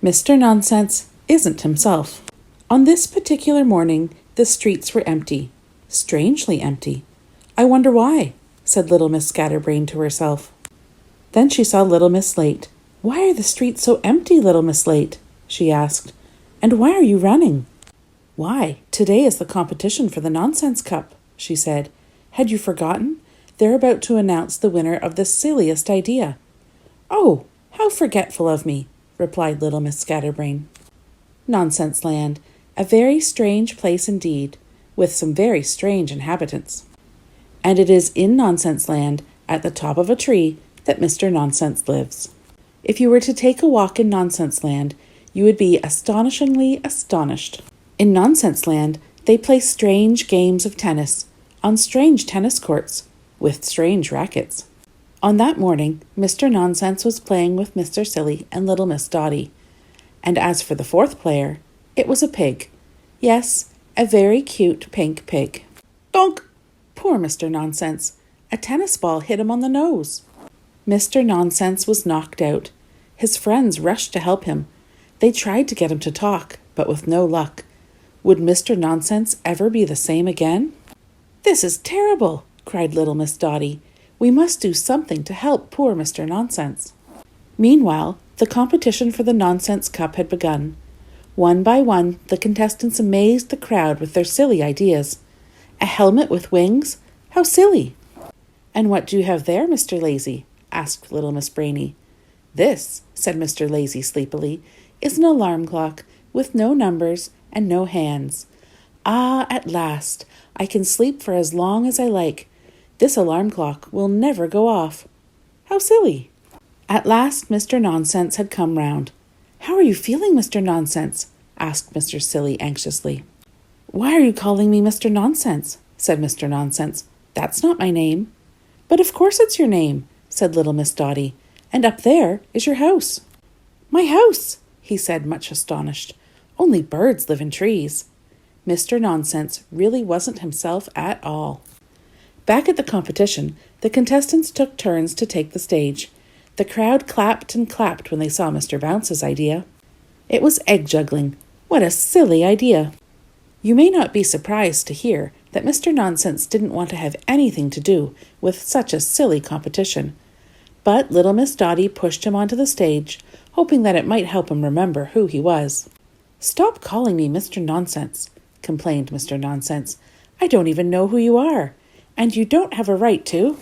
Mr. Nonsense isn't himself. On this particular morning, the streets were empty. Strangely empty. "I wonder why," said little Miss Scatterbrain to herself. Then she saw little Miss Slate. "Why are the streets so empty, little Miss Slate?" she asked. "And why are you running?" "Why, today is the competition for the Nonsense Cup," she said. "Had you forgotten? They're about to announce the winner of the silliest idea." "Oh, how forgetful of me," replied little Miss Scatterbrain. Nonsense Land, a very strange place indeed, with some very strange inhabitants. And it is in Nonsense Land, at the top of a tree, that Mr. Nonsense lives. If you were to take a walk in Nonsense Land, you would be astonishingly astonished. In Nonsense Land, they play strange games of tennis, on strange tennis courts, with strange rackets. On that morning, Mr. Nonsense was playing with Mr. Silly and little Miss Dotty. And as for the fourth player, it was a pig. Yes, a very cute pink pig. Donk! Poor Mr. Nonsense. A tennis ball hit him on the nose. Mr. Nonsense was knocked out. His friends rushed to help him. They tried to get him to talk, but with no luck. Would Mr. Nonsense ever be the same again? "This is terrible," cried little Miss Dotty. "We must do something to help poor Mr. Nonsense." Meanwhile, the competition for the Nonsense Cup had begun. One by one, the contestants amazed the crowd with their silly ideas. "A helmet with wings? How silly!" "And what do you have there, Mr. Lazy?" asked little Miss Brainy. "This," said Mr. Lazy sleepily, "is an alarm clock with no numbers and no hands. Ah, at last! I can sleep for as long as I like. This alarm clock will never go off. How silly!" At last Mr. Nonsense had come round. "How are you feeling, Mr. Nonsense?" asked Mr. Silly anxiously. "Why are you calling me Mr. Nonsense?" said Mr. Nonsense. "That's not my name." "But of course it's your name," said little Miss Dotty. "And up there is your house." "My house!" he said, much astonished. "Only birds live in trees." Mr. Nonsense really wasn't himself at all. Back at the competition, the contestants took turns to take the stage. The crowd clapped and clapped when they saw Mr. Bounce's idea. It was egg juggling. What a silly idea! You may not be surprised to hear that Mr. Nonsense didn't want to have anything to do with such a silly competition. But little Miss Dotty pushed him onto the stage, hoping that it might help him remember who he was. "Stop calling me Mr. Nonsense," complained Mr. Nonsense. "I don't even know who you are, and you don't have a right to."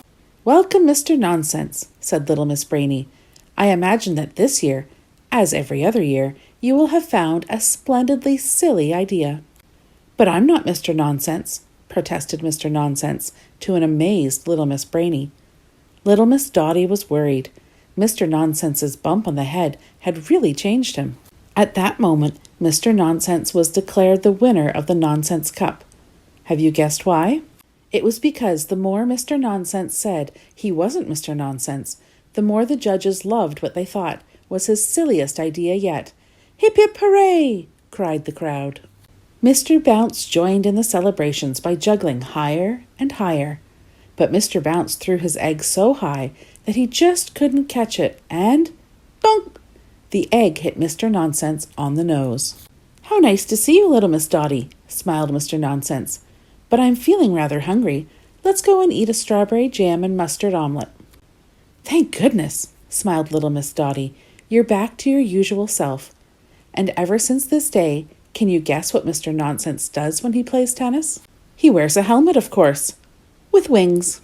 "Welcome, Mr. Nonsense," said little Miss Brainy. "I imagine that this year, as every other year, you will have found a splendidly silly idea." "But I'm not Mr. Nonsense," protested Mr. Nonsense to an amazed little Miss Brainy. Little Miss Dotty was worried. Mr. Nonsense's bump on the head had really changed him. At that moment, Mr. Nonsense was declared the winner of the Nonsense Cup. Have you guessed why? It was because the more Mr. Nonsense said he wasn't Mr. Nonsense, the more the judges loved what they thought was his silliest idea yet. "Hip, hip, hooray!" cried the crowd. Mr. Bounce joined in the celebrations by juggling higher and higher. But Mr. Bounce threw his egg so high that he just couldn't catch it, and donk! The egg hit Mr. Nonsense on the nose. "How nice to see you, little Miss Dotty," smiled Mr. Nonsense. "But I'm feeling rather hungry. Let's go and eat a strawberry jam and mustard omelette." "Thank goodness," smiled little Miss Dotty. "You're back to your usual self. And ever since this day, can you guess what Mr. Nonsense does when he plays tennis? He wears a helmet, of course, with wings."